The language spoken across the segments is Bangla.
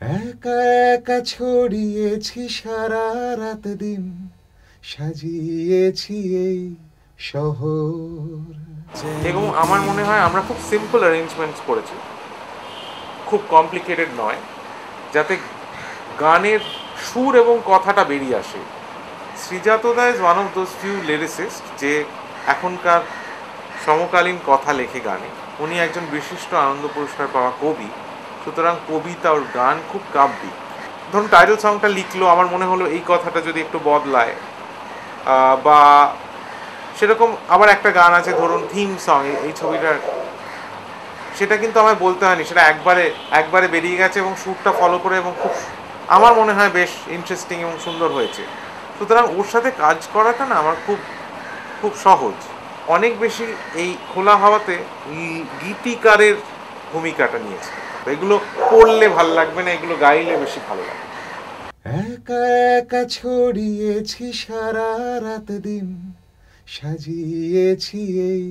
একা একা ছড়িয়েছি সারা রাত দিন, সাজিয়েছি এই শহর। এবং আমার মনে হয় আমরা খুব সিম্পল অ্যারেঞ্জমেন্টস করেছি, খুব কমপ্লিকেটেড নয়, যাতে গানের সুর এবং কথাটা বেরিয়ে আসে। শ্রীজাতদা is one of those few lyricist যে এখনকার সমকালীন কথা লেখে গানে। উনি একজন বিশিষ্ট আনন্দ পুরস্কার পাওয়া কবি, সুতরাং কবিতা ওর গান খুব কাব্যিক। ধরুন টাইটেল সংটা লিখলো, আমার মনে হলো এই কথাটা যদি একটু বদলায়, বা সেরকম আবার একটা গান আছে ধরুন থিম সং এই ছবিটার, সেটা কিন্তু আমায় বলতে হয়নি, সেটা একবারে বেরিয়ে গেছে এবং সুরটা ফলো করে এবং খুব আমার মনে হয় বেশ ইন্টারেস্টিং এবং সুন্দর হয়েছে। সুতরাং ওর সাথে কাজ করাটা না আমার খুব খুব সহজ। অনেক বেশি এই খোলা হাওয়াতে গীতিকারের ভূমিকাটা নিয়েছে। এগুলো পড়লে ভালো লাগবে না, এগুলো গাইলে বেশি ভালো লাগবে। একা একা ছড়িয়েছি সারা রাত দিন, সাজিয়েছি এই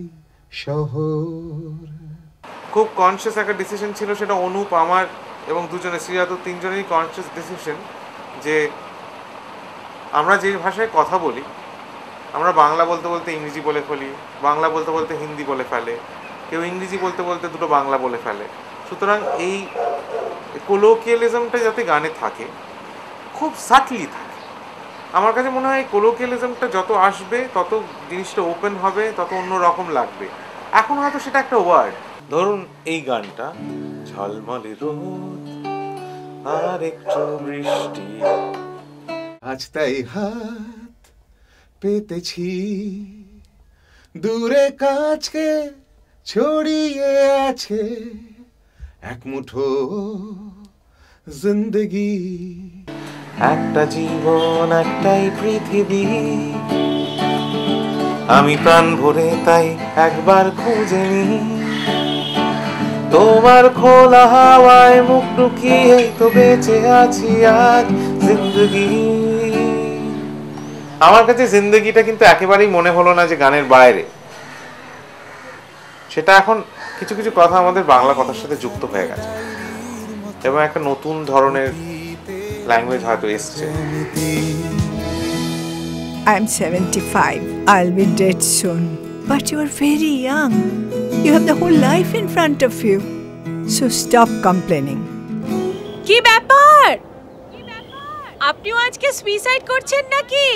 শহর। খুব কনসিয়াস একটা ডিসিশন ছিল, সেটা অনুপ, আমার এবং দুজনে শ্রীজাত তিনজনেরই কনসিয়াস ডিসিশন যে আমরা যে ভাষায় কথা বলি, আমরা বাংলা বলতে বলতে ইংরেজি বলে ফেলি, বাংলা বলতে বলতে হিন্দি বলে ফেলে, কেউ ইংরেজি বলতে বলতে দুটো বাংলা বলে ফেলে। সুতরাং এই কোলোকিয়ালিজমটা যাতে গানে থাকে, খুব সাটলি থাকে। আমার কাছে মনে হয় কোলোকিয়ালিজমটা যত আসবে তত জিনিসটা ওপেন হবে, তত অন্য রকম লাগবে। এখন হয়তো সেটা একটা ওয়ার্ড। ধরুন এই গানটা, ঝলমলে রোদ আর একটু বৃষ্টি, আজ তাই হাত পেতেছি, দূরে কাছে ছড়িয়ে আছে এক মুঠো জিন্দগি। একটা জীবন একটাই পৃথিবী, আমি প্রাণ ভরে তাই একবার খুঁজে নিই তোমার খোলা হাওয়ায় মুখ লুকিয়ে তো বেঁচে আছি আজ জিন্দগি। আমার কাছে জিন্দগিটা কিন্তু একেবারেই মনে হলো না যে গানের বাইরে। সেটা এখন কিছু কিছু কথা আমাদের বাংলা কথার সাথে যুক্ত হয়ে গেছে এবং একটা নতুন ধরনের ল্যাঙ্গুয়েজ হয়তো এসছে। I'm 75. I'll be dead soon. But you are very young. You have the whole life in front of you. So stop complaining. কি ব্যাপার? আপনিও আজকে সুইসাইড করছেন নাকি?